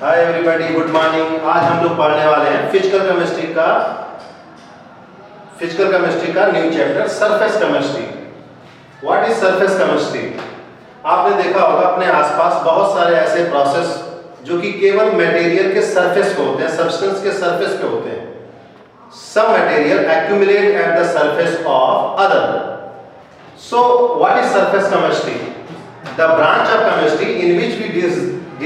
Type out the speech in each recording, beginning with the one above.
Hi everybody, good morning. आज हम लोग पढ़ने वाले हैं फिजिकल केमिस्ट्री का new chapter surface chemistry. What is surface chemistry? आपने देखा होगा अपने आसपास बहुत सारे ऐसे प्रोसेस जो कि केवल मटेरियल के सरफेस पे होते हैं, सब्सटेंस के सरफेस पे होते हैं। Some material accumulate at the surface of other. So what is surface chemistry? The branch of chemistry in which we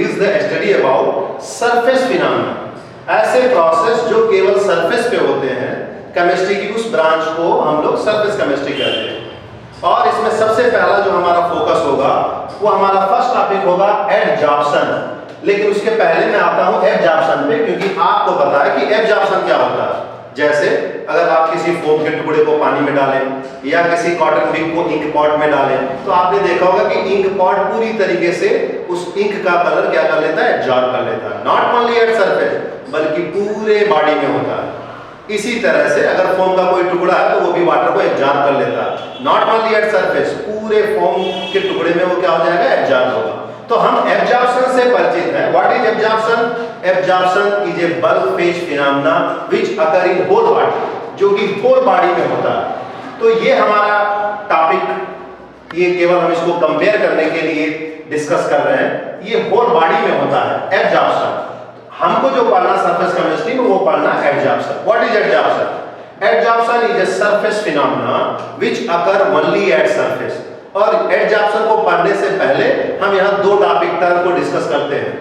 is the study about surface phenomena। ऐसे प्रोसेस जो केवल सरफेस पे होते हैं, केमिस्ट्री की उस ब्रांच को हम लोग सरफेस केमिस्ट्री कहते हैं। और इसमें सबसे पहला जो हमारा फोकस होगा वो हमारा फर्स्ट टॉपिक होगा एडजॉर्प्शन। लेकिन उसके पहले मैं आता हूं एब्जॉर्प्शन पे, क्योंकि आपको पता है कि एब्जॉर्प्शन क्या होता है। जैसे अगर आप किसी फोम के टुकड़े को पानी में डालें या किसी कॉटन बिग को इंक पॉट में डालें, तो आपने देखा होगा कि इंक पॉट पूरी तरीके से उस इंक का कलर क्या कर लेता है, एब्जॉर्ब कर लेता है। नॉट ओनली एट सरफेस बल्कि पूरे बॉडी में होता है। इसी तरह से अगर फोम का कोई टुकड़ा है तो वो भी वाटर को एब्जॉर्ब कर लेता है। नॉट ओनली एट सरफेस, पूरे फोम के टुकड़े में वो क्या हो जाएगा, एब्जॉर्ब होगा। तो हम एब्जॉर्प्शन से परिचित हैं। What is absorption? Absorption is a bulk phase phenomena which occur in whole body, जो कि होल बॉडी में होता है। तो ये हमारा टॉपिक, ये केवल हम इसको कंपेयर करने के लिए डिस्कस कर रहे हैं। ये होल बॉडी में होता है एब्जॉर्प्शन। हमको जो पढ़ना सरफेस केमिस्ट्री में वो पढ़ना absorption. What is absorption? Absorption is a surface phenomena which occur only at surface. और एब्जॉर्प्शन को पढ़ने से पहले हम यहाँ दो टॉपिक टर्म को डिस्कस करते हैं।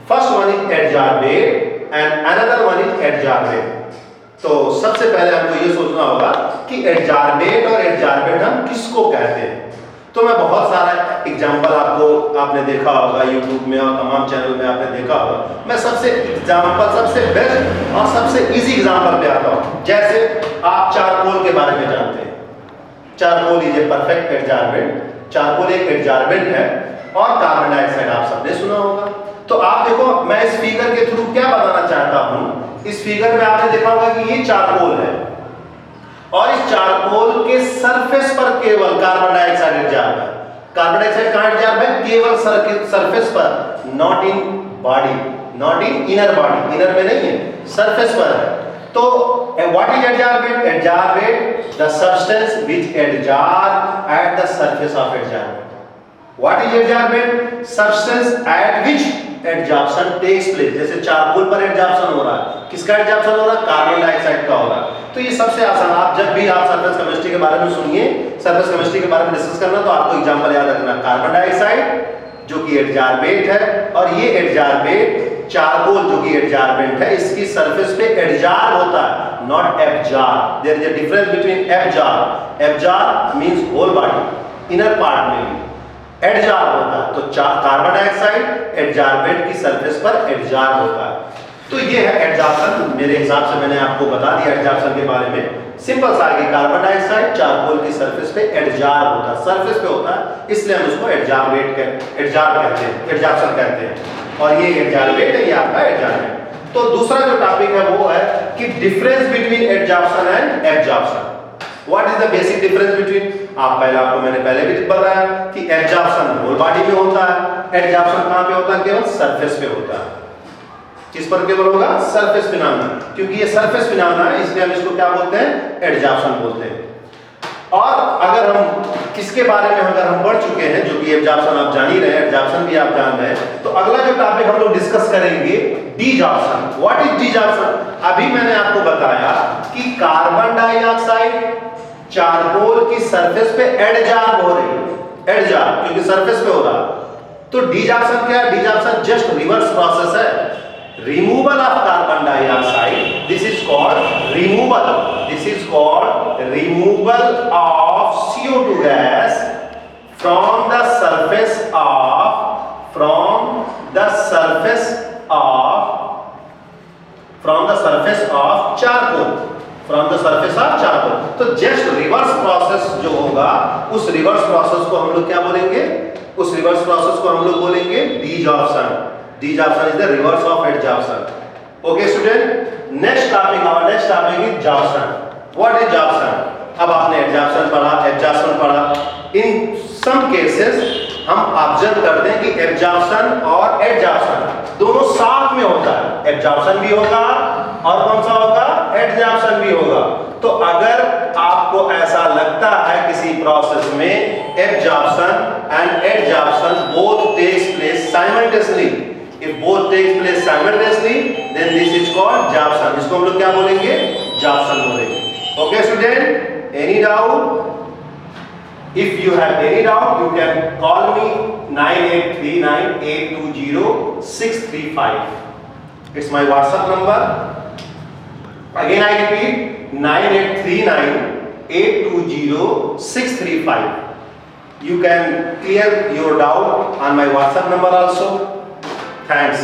First one is adsorbate and another one is adsorbate. तो सबसे पहले हमको ये सोचना होगा कि एडजॉर्बेट और एडजॉर्बेट हम किसको कहते हैं। तो मैं बहुत सारा एग्जांपल आपने देखा होगा यूट्यूब में और तमाम चैनल में आपने देखा होगा। मैं सबसे बेस्ट और सबसे इजी एग्जांपल पे आता हूँ। जैसे आप चारकोल के बारे में जानते हैं। Charcoal is a perfect adsorbent. Charcoal एक एडजॉर्बेंट है और कार्बन डाइऑक्साइड आप सबने सुना होगा। तो आप देखो, मैं इस फिगर के थ्रू क्या बताना चाहता हूं। इस फिगर में आपने देखा होगा कि ये चारकोल है और इस चारकोल के सरफेस पर केवल कार्बन डाइऑक्साइड एडजॉर्ब है। कार्बन डाइऑक्साइड कहां एडजॉर्ब है? केवल सरफेस पर, not in body, not in inner body. Inner में नहीं है, सरफेस पर है। तो what is adsorbate? Adsorbate the substance which adsorb at the surface of adsorbent. What is adsorbate? Substance at which adsorption takes place. जैसे charcoal पर adsorption हो रहा है, किसका एडजॉर्प्शन हो रहा है? कार्बन डाइऑक्साइड का हो रहा है। तो ये सबसे आसान, आप जब भी आप सरफेस केमिस्ट्री के बारे में सुनिए, सरफेस केमिस्ट्री के बारे में डिस्कस करना, तो आपको एग्जांपल याद रखना, कार्बन डाइऑक्साइड जो कि एडजॉर्बेट है, और ये एडजॉर्बेट चारकोल जो कि एडजॉर्बेंट है, इसकी सरफेस पे एडजॉर्ब होता है, not absorb. There is a difference between absorb. Absorb means whole body, inner part में भी एडजॉर्ब होता है। तो कार्बन डाइऑक्साइड एडजॉर्बेंट की सरफेस पर एडजॉर्ब होता है। तो ये है एडजॉर्प्शन। मेरे हिसाब से मैंने आपको बता दिया एडजॉर्प्शन के बारे में। सिंपल सा है कि कार्बन डाइऑक्साइड चारकोल की सरफेस पे एडजॉर्ब होता है, सरफेस पे होता है, इसलिए हम उसको एडजॉर्बेट कहते हैं, एडजॉर्प्शन कहते हैं। और ये एडजॉर्बेट है, ये आपका एडजॉर्बेट। तो दूसरा जो टॉपिक है वो है कि difference between adsorption and absorption. What is the basic difference between? आपको मैंने पहले भी बताया कि एब्जॉर्प्शन होल बॉडी में होता है, एडजॉर्प्शन कहां पे होता है? केवल सरफेस पे होता है। किस पर केवल होगा? Surface phenomena. क्योंकि ये सरफेस फिनोमेना है, इसलिए हम इसको क्या बोलते हैं? एडजॉर्प्शन बोलते हैं। और अगर हम किसके बारे में अगर हम पढ़ चुके हैं, जो कि एब्जॉर्प्शन आप जान ही रहे हैं, एडजॉर्प्शन भी आप जान रहे हैं, तो अगला जो टॉपिक हम लोग डिस्कस करेंगे, डीजॉर्प्शन। What is डीजॉर्प्शन? अभी मैंने आपको बताया कि कार्बन डाइऑक्साइड चारकोल की सरफेस पे एडजॉर्ब हो रही है, एडजॉर्ब क्योंकि सरफेस पे हो रहा है। तो डीजॉर्प्शन क्या है? डीजॉर्प्शन जस्ट रिवर्स प्रोसेस है, removal of carbon dioxide. This is called removal. This is called removal of CO2 gas from the surface of charcoal. From the surface of charcoal. तो just reverse process जो होगा, उस reverse process को हम लोग क्या बोलेंगे? उस reverse process को हम लोग बोलेंगे desorption. Desorption is the reverse of adsorption. Okay student, next topic is absorption. What is absorption? अब आपने adsorption पढ़ा। In some cases हम ऑब्जर्व करते हैं कि एब्जॉर्प्शन और एडजॉर्प्शन दोनों साथ में हो एब्जॉर्प्शन भी होगा और कौन सा होगा, एडजॉर्प्शन भी होगा। तो अगर आपको ऐसा लगता है किसी प्रोसेस में absorption and adsorption both takes place simultaneously, if both takes place simultaneously then this is called sorption. इसको हम लोग क्या बोलेंगे, जॉर्प्शन बोलेंगे। Okay student, any doubt? If you have any doubt, you can call me 9839820635. It's my WhatsApp number. Again I repeat, 9839820635. You can clear your doubt on my WhatsApp number also. Thanks.